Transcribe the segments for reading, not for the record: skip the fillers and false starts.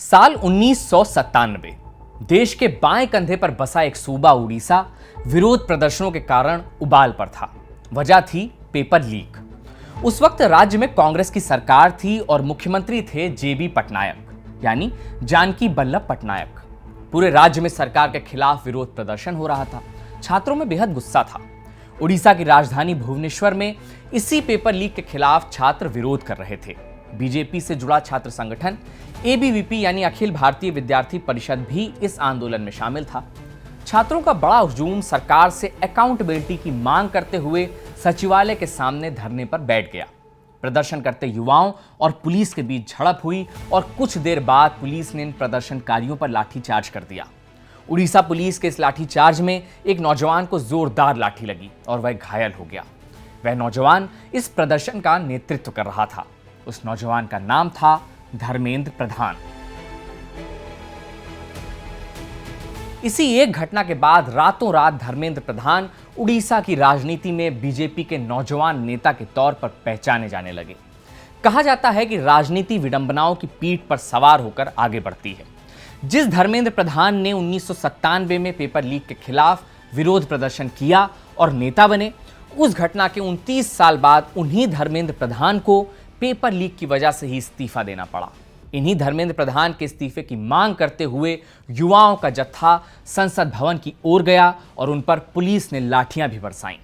साल 1997 देश के बाएं कंधे पर बसा एक सूबा उड़ीसा विरोध प्रदर्शनों के कारण उबाल पर था। वजह थी पेपर लीक। उस वक्त राज्य में कांग्रेस की सरकार थी और मुख्यमंत्री थे जेबी पटनायक यानी जानकी वल्लभ पटनायक। पूरे राज्य में सरकार के खिलाफ विरोध प्रदर्शन हो रहा था। छात्रों में बेहद गुस्सा था। उड़ीसा की राजधानी भुवनेश्वर में इसी पेपर लीक के खिलाफ छात्र विरोध कर रहे थे। बीजेपी से जुड़ा छात्र संगठन एबीवीपी यानी अखिल भारतीय विद्यार्थी परिषद भी इस आंदोलन में शामिल था। छात्रों का बड़ा हुजूम सरकार से अकाउंटेबिलिटी की मांग करते हुए सचिवालय के सामने धरने पर बैठ गया। प्रदर्शन करते युवाओं और पुलिस के बीच झड़प हुई और कुछ देर बाद पुलिस ने इन प्रदर्शनकारियों पर लाठीचार्ज कर दिया। उड़ीसा पुलिस के इस लाठीचार्ज में एक नौजवान को जोरदार लाठी लगी और वह घायल हो गया। वह नौजवान इस प्रदर्शन का नेतृत्व कर रहा था। उस नौजवान का नाम था धर्मेंद्र प्रधान। इसी एक घटना के बाद रातों रात धर्मेंद्र प्रधान उड़ीसा की राजनीति में बीजेपी के नौजवान नेता के तौर पर पहचाने जाने लगे। कहा जाता है कि राजनीति विडंबनाओं की पीठ पर सवार होकर आगे बढ़ती है। जिस धर्मेंद्र प्रधान ने 1997 में पेपर लीक के खिलाफ विरोध प्रदर्शन किया और नेता बने, उस घटना के 29 साल बाद उन्हीं धर्मेंद्र प्रधान को पेपर लीक की वजह से ही इस्तीफा देना पड़ा। इन्हीं धर्मेंद्र प्रधान के इस्तीफे की मांग करते हुए युवाओं का जत्था संसद भवन की ओर गया और उन पर पुलिस ने लाठियां भी बरसाईं।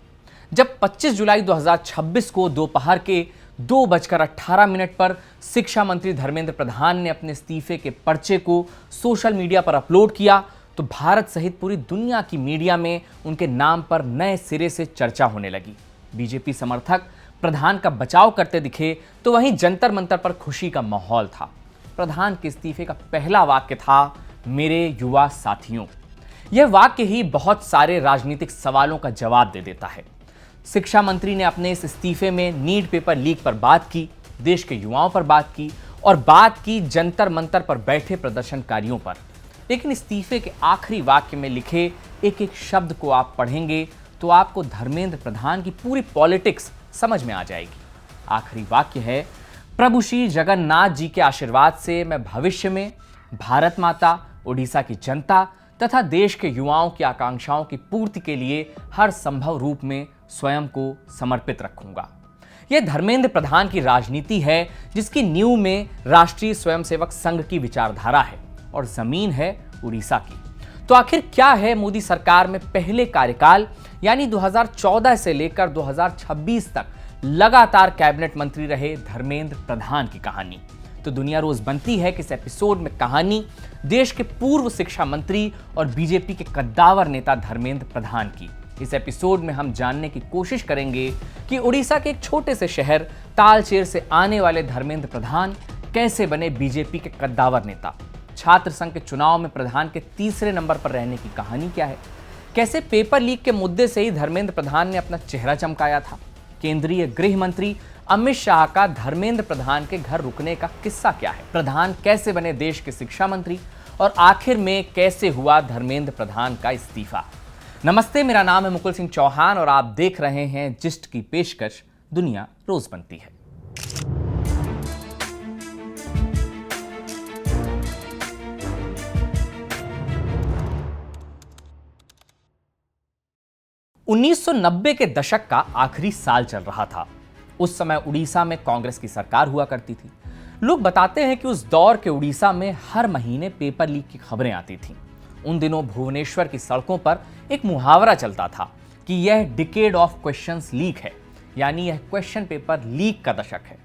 जब 25 जुलाई 2026 को दोपहर के 2:18 पर शिक्षा मंत्री धर्मेंद्र प्रधान ने अपने इस्तीफे के पर्चे को सोशल मीडिया पर अपलोड किया तो भारत सहित पूरी दुनिया की मीडिया में उनके नाम पर नए सिरे से चर्चा होने लगी। बीजेपी समर्थक प्रधान का बचाव करते दिखे तो वहीं जंतर मंतर पर खुशी का माहौल था। प्रधान के इस्तीफे का पहला वाक्य था, मेरे युवा साथियों। यह वाक्य ही बहुत सारे राजनीतिक सवालों का जवाब दे देता है। शिक्षा मंत्री ने अपने इस इस्तीफे में नीट पेपर लीक पर बात की, देश के युवाओं पर बात की और बात की जंतर मंतर पर बैठे प्रदर्शनकारियों पर। लेकिन इस्तीफे के आखिरी वाक्य में लिखे एक एक शब्द को आप पढ़ेंगे तो आपको धर्मेंद्र प्रधान की पूरी पॉलिटिक्स समझ में आ जाएगी। आखिरी वाक्य है, प्रभु श्री जगन्नाथ जी के आशीर्वाद से मैं भविष्य में भारत माता, उड़ीसा की जनता तथा देश के युवाओं की आकांक्षाओं की पूर्ति के लिए हर संभव रूप में स्वयं को समर्पित रखूंगा। यह धर्मेंद्र प्रधान की राजनीति है जिसकी नींव में राष्ट्रीय स्वयंसेवक संघ की विचारधारा है और जमीन है उड़ीसा की। तो आखिर क्या है मोदी सरकार में पहले कार्यकाल यानी 2014 से लेकर 2026 तक लगातार कैबिनेट मंत्री रहे धर्मेंद्र प्रधान की कहानी? तो दुनिया रोज बनती है कि इस एपिसोड में कहानी देश के पूर्व शिक्षा मंत्री और बीजेपी के कद्दावर नेता धर्मेंद्र प्रधान की। इस एपिसोड में हम जानने की कोशिश करेंगे कि उड़ीसा के एक छोटे से शहर तालचेर से आने वाले धर्मेंद्र प्रधान कैसे बने बीजेपी के कद्दावर नेता। छात्र संघ के चुनाव में प्रधान के तीसरे नंबर पर रहने की कहानी क्या है? कैसे पेपर लीक के मुद्दे से ही धर्मेंद्र प्रधान ने अपना चेहरा चमकाया था? केंद्रीय गृह मंत्री अमित शाह का धर्मेंद्र प्रधान के घर रुकने का किस्सा क्या है? प्रधान कैसे बने देश के शिक्षा मंत्री और आखिर में कैसे हुआ धर्मेंद्र प्रधान का इस्तीफा? नमस्ते, मेरा नाम है मुकुल सिंह चौहान और आप देख रहे हैं जिस्ट की पेशकश दुनिया रोज बनती है। उन्नीस सौ 90 के दशक का आखिरी साल चल रहा था। उस समय उड़ीसा में कांग्रेस की सरकार हुआ करती थी। लोग बताते हैं कि उस दौर के उड़ीसा में हर महीने पेपर लीक की खबरें आती थीं। उन दिनों भुवनेश्वर की सड़कों पर एक मुहावरा चलता था कि यह डिकेड ऑफ क्वेश्चंस लीक है, यानी यह क्वेश्चन पेपर लीक का दशक है।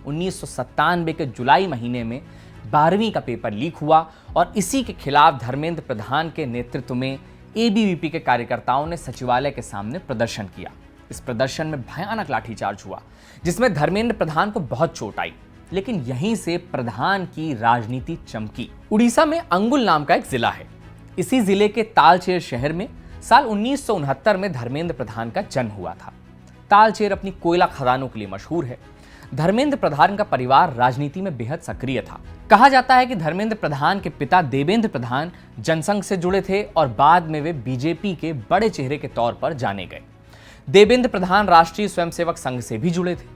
1997 के जुलाई महीने में 12वीं का पेपर लीक हुआ और इसी के खिलाफ धर्मेंद्र प्रधान के नेतृत्व में एबीवीपी के कार्यकर्ताओं ने सचिवालय के सामने प्रदर्शन किया। इस प्रदर्शन में भयानक लाठीचार्ज हुआ जिसमें धर्मेंद्र प्रधान को बहुत चोट आई। लेकिन यहीं से प्रधान की राजनीति चमकी। उड़ीसा में अंगुल नाम का एक जिला है। इसी जिले के तालचेर शहर में साल 1969 में धर्मेंद्र प्रधान का जन्म हुआ था। तालचेर अपनी कोयला खदानों के लिए मशहूर है। धर्मेंद्र प्रधान का परिवार राजनीति में बेहद सक्रिय था। कहा जाता है कि धर्मेंद्र प्रधान के पिता देवेंद्र प्रधान जनसंघ से जुड़े थे और बाद में वे बीजेपी के बड़े चेहरे के तौर पर जाने गए। देवेंद्र प्रधान राष्ट्रीय स्वयंसेवक संघ से भी जुड़े थे।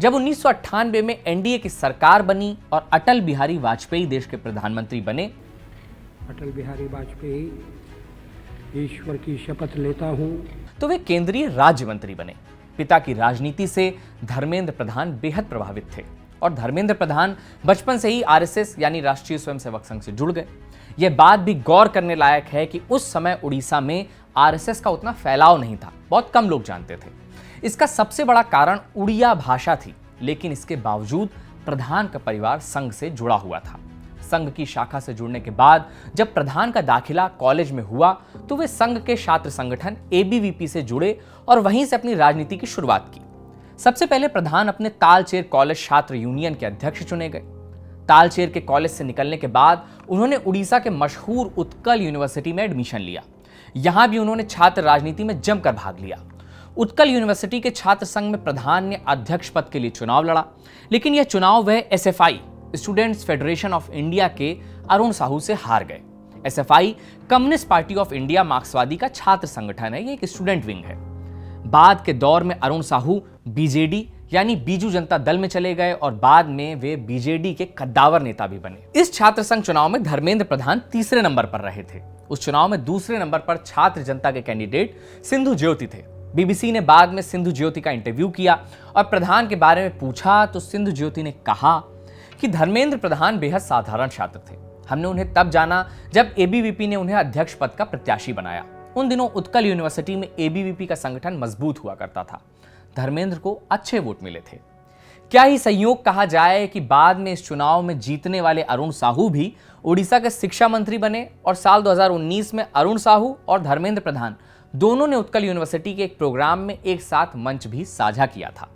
जब 1998 में एनडीए की सरकार बनी और अटल बिहारी वाजपेयी देश के प्रधानमंत्री बने, अटल बिहारी वाजपेयी ईश्वर की शपथ लेता हूं, तो वे केंद्रीय राज्य मंत्री बने। पिता की राजनीति से धर्मेंद्र प्रधान बेहद प्रभावित थे और धर्मेंद्र प्रधान बचपन से ही आरएसएस यानी राष्ट्रीय स्वयंसेवक संघ से जुड़ गए। यह बात भी गौर करने लायक है कि उस समय उड़ीसा में आरएसएस का उतना फैलाव नहीं था, बहुत कम लोग जानते थे। इसका सबसे बड़ा कारण उड़िया भाषा थी, लेकिन इसके बावजूद प्रधान का परिवार संघ से जुड़ा हुआ था। संघ की शाखा से जुड़ने के बाद जब प्रधान का दाखिला कॉलेज में हुआ तो वे संघ के छात्र संगठन एबीवीपी से जुड़े और वहीं से अपनी राजनीति की शुरुआत की। सबसे पहले प्रधान अपने तालचेर कॉलेज छात्र यूनियन के अध्यक्ष चुने गए। तालचेर के कॉलेज से निकलने के बाद उन्होंने उड़ीसा के मशहूर उत्कल यूनिवर्सिटी में एडमिशन लिया। यहां भी उन्होंने छात्र राजनीति में जमकर भाग लिया। उत्कल यूनिवर्सिटी के छात्र संघ में प्रधान ने अध्यक्ष पद के लिए चुनाव लड़ा, लेकिन यह चुनाव वह SFI students federation of India के अरुण साहू से हार गए। SFI communist party of India मार्क्सवादी का छात्र संगठन है, ये एक स्टूडेंट विंग है। बाद के दौर में अरुण साहू बीजेडी यानी बीजू जनता दल में चले गए और बाद में वे बीजेडी के कद्दावर नेता भी बने। इस छात्र संघ चुनाव में धर्मेंद्र प्रधान तीसरे नंबर पर रहे थे। उस चुनाव में दूसरे नंबर पर छात्र जनता के कैंडिडेट सिंधु ज्योति थे। बीबीसी ने बाद में सिंधु ज्योति का इंटरव्यू किया और प्रधान के बारे में पूछा तो सिंधु ज्योति ने कहा कि धर्मेंद्र प्रधान बेहद साधारण छात्र थे। हमने उन्हें तब जाना जब एबीवीपी ने उन्हें अध्यक्ष पद का प्रत्याशी बनाया। उन दिनों उत्कल यूनिवर्सिटी में एबीवीपी का संगठन मजबूत हुआ करता था। धर्मेंद्र को अच्छे वोट मिले थे। क्या ही संयोग कहा जाए कि बाद में इस चुनाव में जीतने वाले अरुण साहू भी उड़ीसा के शिक्षा मंत्री बने और साल 2019 में अरुण साहू और धर्मेंद्र प्रधान दोनों ने उत्कल यूनिवर्सिटी के एक प्रोग्राम में एक साथ मंच भी साझा किया था।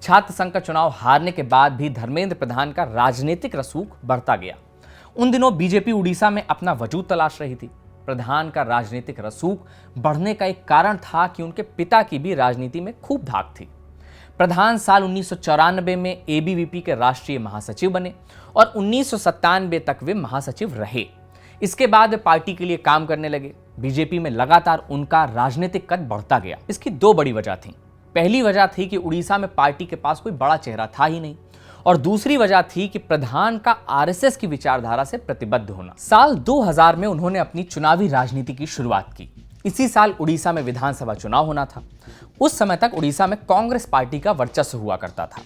छात्र संघ का चुनाव हारने के बाद भी धर्मेंद्र प्रधान का राजनीतिक रसूख बढ़ता गया। उन दिनों बीजेपी उड़ीसा में अपना वजूद तलाश रही थी। प्रधान का राजनीतिक रसूख बढ़ने का एक कारण था कि उनके पिता की भी राजनीति में खूब धाक थी। प्रधान साल 1994 में एबीवीपी के राष्ट्रीय महासचिव बने और 1997 तक वे महासचिव रहे। इसके बाद वे पार्टी के लिए काम करने लगे। बीजेपी में लगातार उनका राजनीतिक कद बढ़ता गया। इसकी दो बड़ी वजह थी। पहली वजह थी कि उड़ीसा में पार्टी के पास कोई बड़ा चेहरा था ही नहीं, और दूसरी वजह थी कि प्रधान का आरएसएस की विचारधारा से प्रतिबद्ध होना। साल 2000 में उन्होंने अपनी चुनावी राजनीति की शुरुआत की। इसी साल उड़ीसा में विधानसभा चुनाव होना था। उस समय तक उड़ीसा में कांग्रेस पार्टी का वर्चस्व हुआ करता था।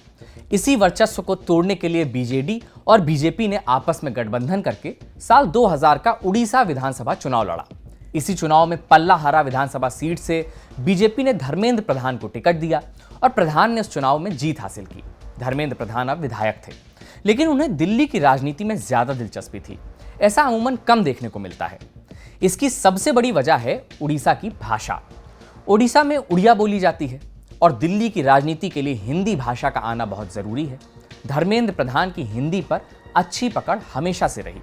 इसी वर्चस्व को तोड़ने के लिए बीजेडी और बीजेपी ने आपस में गठबंधन करके साल 2000 का उड़ीसा विधानसभा चुनाव लड़ा। इसी चुनाव में पल्लाहारा विधानसभा सीट से बीजेपी ने धर्मेंद्र प्रधान को टिकट दिया और प्रधान ने उस चुनाव में जीत हासिल की। धर्मेंद्र प्रधान अब विधायक थे, लेकिन उन्हें दिल्ली की राजनीति में ज्यादा दिलचस्पी थी। ऐसा अमूमन कम देखने को मिलता है। इसकी सबसे बड़ी वजह है उड़ीसा की भाषा। उड़ीसा में उड़िया बोली जाती है और दिल्ली की राजनीति के लिए हिंदी भाषा का आना बहुत जरूरी है। धर्मेंद्र प्रधान की हिंदी पर अच्छी पकड़ हमेशा से रही।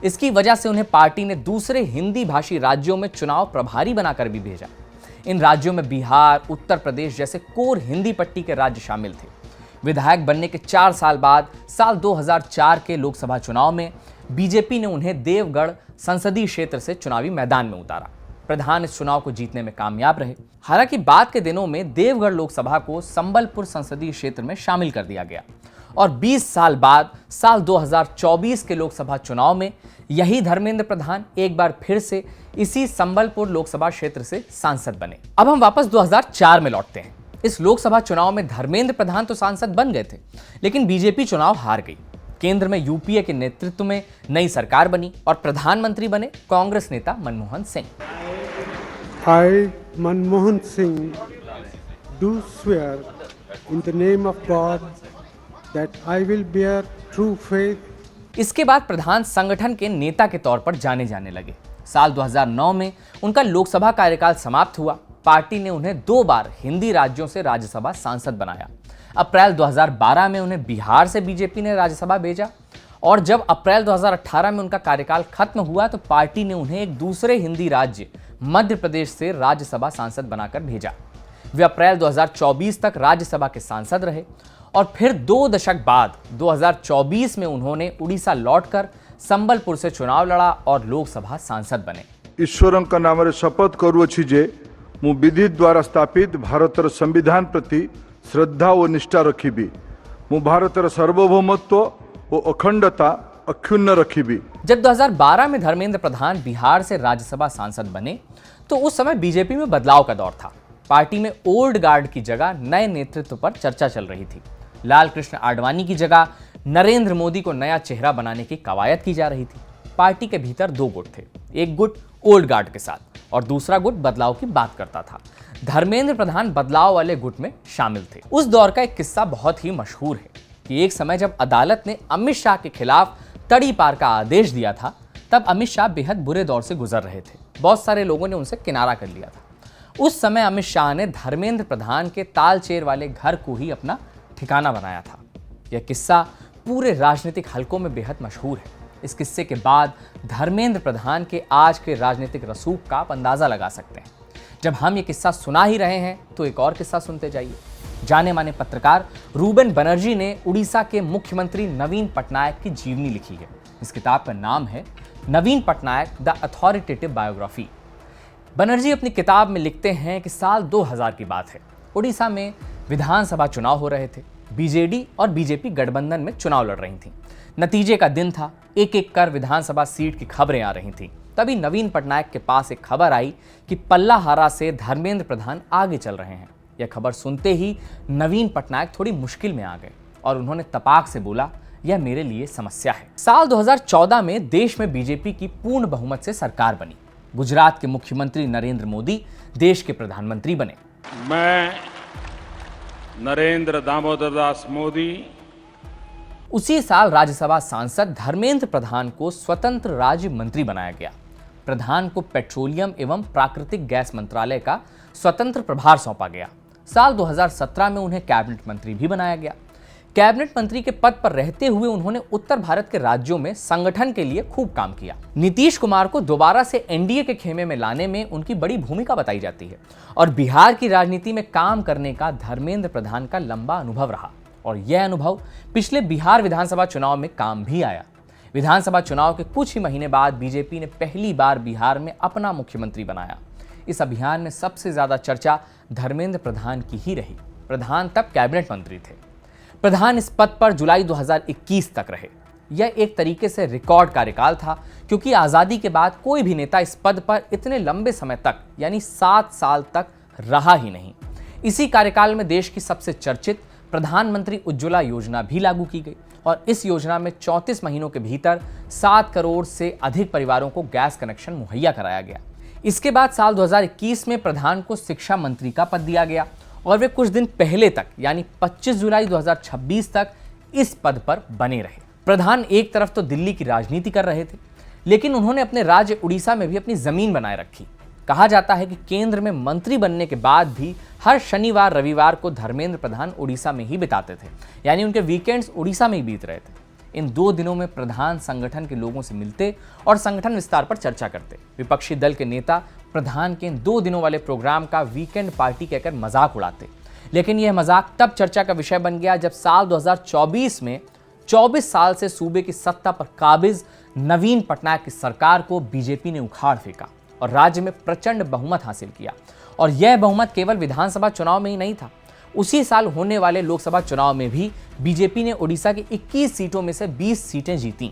इसकी वजह से उन्हें पार्टी ने दूसरे हिंदी भाषी राज्यों में चुनाव प्रभारी बनाकर भी भेजा। इन राज्यों में बिहार, उत्तर प्रदेश जैसे कोर हिंदी पट्टी के राज्य शामिल थे। विधायक बनने के 4 साल बाद साल 2004 के लोकसभा चुनाव में बीजेपी ने उन्हें देवगढ़ संसदीय क्षेत्र से चुनावी मैदान में उतारा। प्रधान इस चुनाव को जीतने में कामयाब रहे। हालांकि बाद के दिनों में देवगढ़ लोकसभा को संबलपुर संसदीय क्षेत्र में शामिल कर दिया गया और 20 साल बाद साल 2024 के लोकसभा चुनाव में यही धर्मेंद्र प्रधान एक बार फिर से इसी संबलपुर लोकसभा क्षेत्र से सांसद बने। अब हम वापस 2004 में लौटते हैं। इस लोकसभा चुनाव में धर्मेंद्र प्रधान तो सांसद बन गए थे, लेकिन बीजेपी चुनाव हार गई। केंद्र में यूपीए के नेतृत्व में नई सरकार बनी और प्रधानमंत्री बने कांग्रेस नेता Manmohan Singh. I, Manmohan Singh, do swear in the name of God that I will bear true faith। इसके बाद प्रधान संगठन के नेता के तौर पर जाने जाने लगे। साल 2009 में उनका लोकसभा कार्यकाल समाप्त हुआ। पार्टी ने उन्हें 2 बार हिंदी राज्यों से राज्यसभा सांसद बनाया। अप्रैल 2012 में उन्हें बिहार से बीजेपी ने राज्यसभा भेजा और जब अप्रैल 2018 में उनका कार्यकाल खत्म हुआ तो पार्टी ने उन्हें एक दूसरे हिंदी राज्य मध्य प्रदेश से राज्यसभा सांसद बनाकर भेजा। वे अप्रैल 2024 तक राज्यसभा के सांसद रहे और फिर 2 दशक बाद 2024 में उन्होंने उड़ीसा लौटकर संबलपुर से चुनाव लड़ा और लोकसभा सांसद बने। ईश्वरଙ୍କ नामରେ शपथ करूअछि जे मु विधि द्वारा स्थापित भारतर संविधान प्रति श्रद्धा और निष्ठा रखिबी ମୁଁ ଭାରତର ସାର୍ବଭୌମତ୍व ଓ ଅଖଣ୍ଡତା अक्षुण्ण रखिबी। जब 2012 में धर्मेंद्र प्रधान बिहार से राज्यसभा सांसद बने तो उस समय बीजेपी में बदलाव का दौर था। पार्टी में ओल्ड गार्ड की जगह नए नेतृत्व पर चर्चा चल रही थी। लाल कृष्ण आडवाणी की जगह नरेंद्र मोदी को नया चेहरा बनाने की कवायद की जा रही थी। पार्टी के भीतर दो गुट थे, एक गुट ओल्ड गार्ड के साथ और दूसरा गुट बदलाव की बात करता था। धर्मेंद्र प्रधान बदलाव वाले गुट में शामिल थे। उस दौर का एक किस्सा बहुत ही मशहूर है कि एक समय जब अदालत ने अमित शाह के खिलाफ तड़ी पार का आदेश दिया था, तब अमित शाह बेहद बुरे दौर से गुजर रहे थे। बहुत सारे लोगों ने उनसे किनारा कर लिया था। उस समय अमित शाह ने धर्मेंद्र प्रधान के तालचेर वाले घर को ही अपना ठिकाना बनाया था। यह किस्सा पूरे राजनीतिक हलकों में बेहद मशहूर है। इस किस्से के बाद धर्मेंद्र प्रधान के आज के राजनीतिक रसूख का आप अंदाजा लगा सकते हैं। जब हम ये किस्सा सुना ही रहे हैं तो एक और किस्सा सुनते जाइए। जाने माने पत्रकार रूबेन बनर्जी ने उड़ीसा के मुख्यमंत्री नवीन पटनायक की जीवनी लिखी है। इस किताब का नाम है Naveen Patnaik the authoritative biography. Banerjee अपनी किताब में लिखते हैं कि साल 2000 की बात है। उड़ीसा में विधानसभा चुनाव हो रहे थे। बीजेडी और बीजेपी गठबंधन में चुनाव लड़ रही थीं। नतीजे का दिन था। एक एक कर विधानसभा सीट की खबरें आ रही थीं। तभी नवीन पटनायक के पास एक खबर आई कि पल्लाहारा से धर्मेंद्र प्रधान आगे चल रहे हैं। यह खबर सुनते ही नवीन पटनायक थोड़ी मुश्किल में आ गए और उन्होंने तपाक से बोला, यह मेरे लिए समस्या है। साल 2014 में देश में बीजेपी की पूर्ण बहुमत से सरकार बनी। गुजरात के मुख्यमंत्री नरेंद्र मोदी देश के प्रधानमंत्री बने। मैं नरेंद्र दामोदर दास मोदी उसी साल राज्यसभा सांसद धर्मेंद्र प्रधान को स्वतंत्र राज्य मंत्री बनाया गया। प्रधान को पेट्रोलियम एवं प्राकृतिक गैस मंत्रालय का स्वतंत्र प्रभार सौंपा गया। साल 2017 में उन्हें कैबिनेट मंत्री भी बनाया गया। कैबिनेट मंत्री के पद पर रहते हुए उन्होंने उत्तर भारत के राज्यों में संगठन के लिए खूब काम किया। नीतीश कुमार को दोबारा से एनडीए के खेमे में लाने में उनकी बड़ी भूमिका बताई जाती है और बिहार की राजनीति में काम करने का धर्मेंद्र प्रधान का लंबा अनुभव रहा और यह अनुभव पिछले बिहार विधानसभा चुनाव में काम भी आया। विधानसभा चुनाव के कुछ ही महीने बाद बीजेपी ने पहली बार बिहार में अपना मुख्यमंत्री बनाया। इस अभियान में सबसे ज्यादा चर्चा धर्मेंद्र प्रधान की ही रही। प्रधान तब कैबिनेट मंत्री थे। प्रधान इस पद पर जुलाई 2021 तक रहे। यह एक तरीके से रिकॉर्ड कार्यकाल था क्योंकि आजादी के बाद कोई भी नेता इस पद पर इतने लंबे समय तक यानी 7 साल तक रहा ही नहीं। इसी कार्यकाल में देश की सबसे चर्चित प्रधानमंत्री उज्ज्वला योजना भी लागू की गई और इस योजना में 34 महीनों के भीतर 7 करोड़ से अधिक परिवारों को गैस कनेक्शन मुहैया कराया गया। इसके बाद साल 2021 में प्रधान को शिक्षा मंत्री का पद दिया गया और वे कुछ दिन पहले तक यानी 25 जुलाई 2026 तक इस पद पर बने रहे। प्रधान एक तरफ तो दिल्ली की राजनीति कर रहे थे, लेकिन उन्होंने अपने राज्य उड़ीसा में भी अपनी जमीन बनाए रखी। कहा जाता है कि केंद्र में मंत्री बनने के बाद भी हर शनिवार रविवार को धर्मेंद्र प्रधान उड़ीसा में ही बिताते थे, यानी उनके वीकेंड्स उड़ीसा में ही बीत रहे थे। इन 2 दिनों में प्रधान संगठन के लोगों से मिलते और संगठन विस्तार पर चर्चा करते। विपक्षी दल के नेता प्रधान के इन 2 दिनों वाले प्रोग्राम का वीकेंड पार्टी कहकर मजाक उड़ाते, लेकिन यह मजाक तब चर्चा का विषय बन गया जब साल 2024 में 24 साल से सूबे की सत्ता पर काबिज नवीन पटनायक की सरकार को बीजेपी ने उखाड़ फेंका और राज्य में प्रचंड बहुमत हासिल किया। और यह बहुमत केवल विधानसभा चुनाव में ही नहीं था, उसी साल होने वाले लोकसभा चुनाव में भी बीजेपी ने उड़ीसा की 21 सीटों में से 20 सीटें जीती।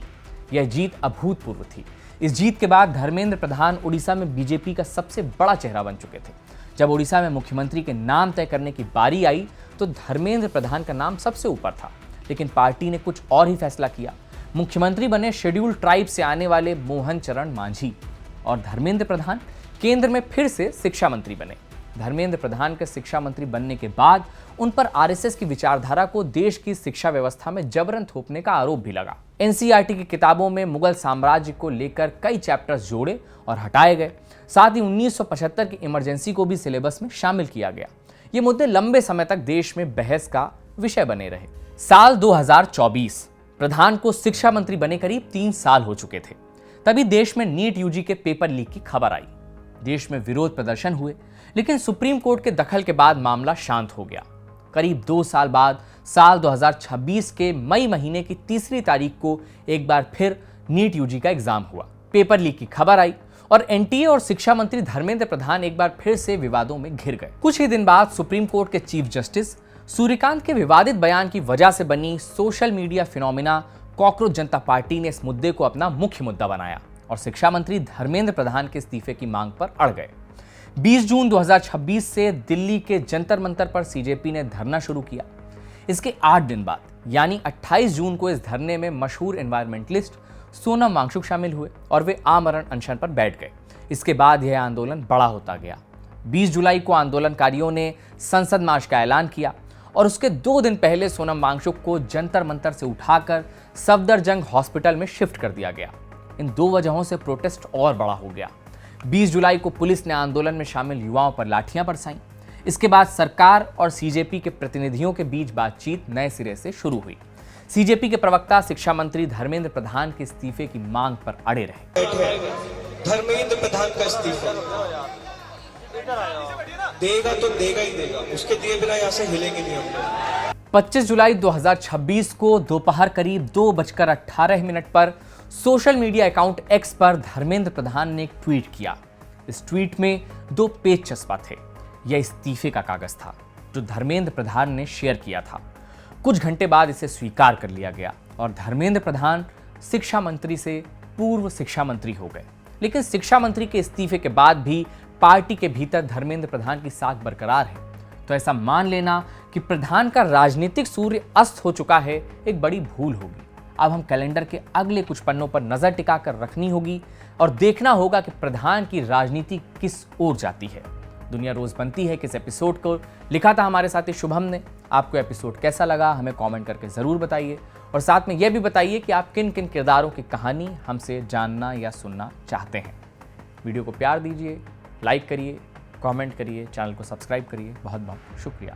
यह जीत अभूतपूर्व थी। इस जीत के बाद धर्मेंद्र प्रधान उड़ीसा में बीजेपी का सबसे बड़ा चेहरा बन चुके थे। जब उड़ीसा में मुख्यमंत्री के नाम तय करने की बारी आई तो धर्मेंद्र प्रधान का नाम सबसे ऊपर था, लेकिन पार्टी ने कुछ और ही फैसला किया। मुख्यमंत्री बने शेड्यूल्ड ट्राइब से आने वाले मोहन चरण मांझी और धर्मेंद्र प्रधान केंद्र में फिर से शिक्षा मंत्री बने। धर्मेंद्र प्रधान के शिक्षा मंत्री बनने के बाद उन पर आरएसएस की विचारधारा को देश की शिक्षा व्यवस्था में जबरन थोपने का आरोप भी लगा। एनसीईआरटी की किताबों में मुगल साम्राज्य को लेकर कई चैप्टर्स जोड़े और हटाए गए। साथ ही 1975 की इमरजेंसी को भी सिलेबस में शामिल किया गया। ये मुद्दे लंबे समय तक देश में बहस का विषय बने रहे। साल 2024 प्रधान को शिक्षा मंत्री बने करीब 3 साल हो चुके थे। तभी देश में नीट यूजी के पेपर लीक की खबर आई। देश में विरोध प्रदर्शन हुए, लेकिन सुप्रीम कोर्ट के दखल के बाद मामला शांत हो गया। करीब 2 साल बाद साल 2026 के मई महीने की 3 तारीख को एक बार फिर नीट यूजी का एग्जाम हुआ। पेपर लीक की खबर आई और एनटीए और शिक्षा मंत्री धर्मेंद्र प्रधान एक बार फिर से विवादों में घिर गए। कुछ ही दिन बाद सुप्रीम कोर्ट के चीफ जस्टिस सूर्यकांत के विवादित बयान की वजह से बनी सोशल मीडिया फिनोमिना कॉकरोच जनता पार्टी ने इस मुद्दे को अपना मुख्य मुद्दा बनाया और शिक्षा मंत्री धर्मेंद्र प्रधान के इस्तीफे की मांग पर अड़ गए। 20 जून 2026 से दिल्ली के जंतर मंतर पर सीजेपी ने धरना शुरू किया। इसके 8 दिन बाद यानी 28 जून को इस धरने में मशहूर एनवायरमेंटलिस्ट सोनम वांगचुक शामिल हुए और वे आमरण अनशन पर बैठ गए। इसके बाद यह आंदोलन बड़ा होता गया। 20 जुलाई को आंदोलनकारियों ने संसद मार्च का ऐलान किया और उसके 2 दिन पहले सोनम वांगचुक को जंतर मंतर से उठाकर सफदरजंग हॉस्पिटल में शिफ्ट कर दिया गया। इन 2 वजहों से प्रोटेस्ट और बड़ा हो गया। 20 जुलाई को पुलिस ने आंदोलन में शामिल युवाओं पर लाठियां बरसाईं। इसके बाद सरकार और सीजेपी के प्रतिनिधियों के बीच बातचीत नए सिरे से शुरू हुई। सीजेपी के प्रवक्ता शिक्षा मंत्री धर्मेंद्र प्रधान के इस्तीफे की मांग पर अड़े रहे। धर्मेंद्र प्रधान का इस्तीफा देगा तो देगा ही देगा, उसके दिए बिना यहां से हिलेंगे नहीं हम। 25 जुलाई 2026 को दोपहर करीब 2:18 पर सोशल मीडिया अकाउंट एक्स पर धर्मेंद्र प्रधान ने एक ट्वीट किया। इस ट्वीट में 2 पेज चस्पा थे। यह इस्तीफे का कागज था जो धर्मेंद्र प्रधान ने शेयर किया था। कुछ घंटे बाद इसे स्वीकार कर लिया गया और धर्मेंद्र प्रधान शिक्षा मंत्री से पूर्व शिक्षा मंत्री हो गए। लेकिन शिक्षा मंत्री के इस्तीफे के बाद भी पार्टी के भीतर धर्मेंद्र प्रधान की साख बरकरार है। तो ऐसा मान लेना कि प्रधान का राजनीतिक सूर्य अस्त हो चुका है एक बड़ी भूल होगी। अब हम कैलेंडर के अगले कुछ पन्नों पर नजर टिकाकर रखनी होगी और देखना होगा कि प्रधान की राजनीति किस ओर जाती है। दुनिया रोज बनती है किस एपिसोड को लिखा था हमारे साथी शुभम ने। आपको एपिसोड कैसा लगा हमें कमेंट करके जरूर बताइए और साथ में यह भी बताइए कि आप किन किन किरदारों की कहानी हमसे जानना या सुनना चाहते हैं। वीडियो को प्यार दीजिए, लाइक करिए, कमेंट करिए, चैनल को सब्सक्राइब करिए। बहुत बहुत शुक्रिया।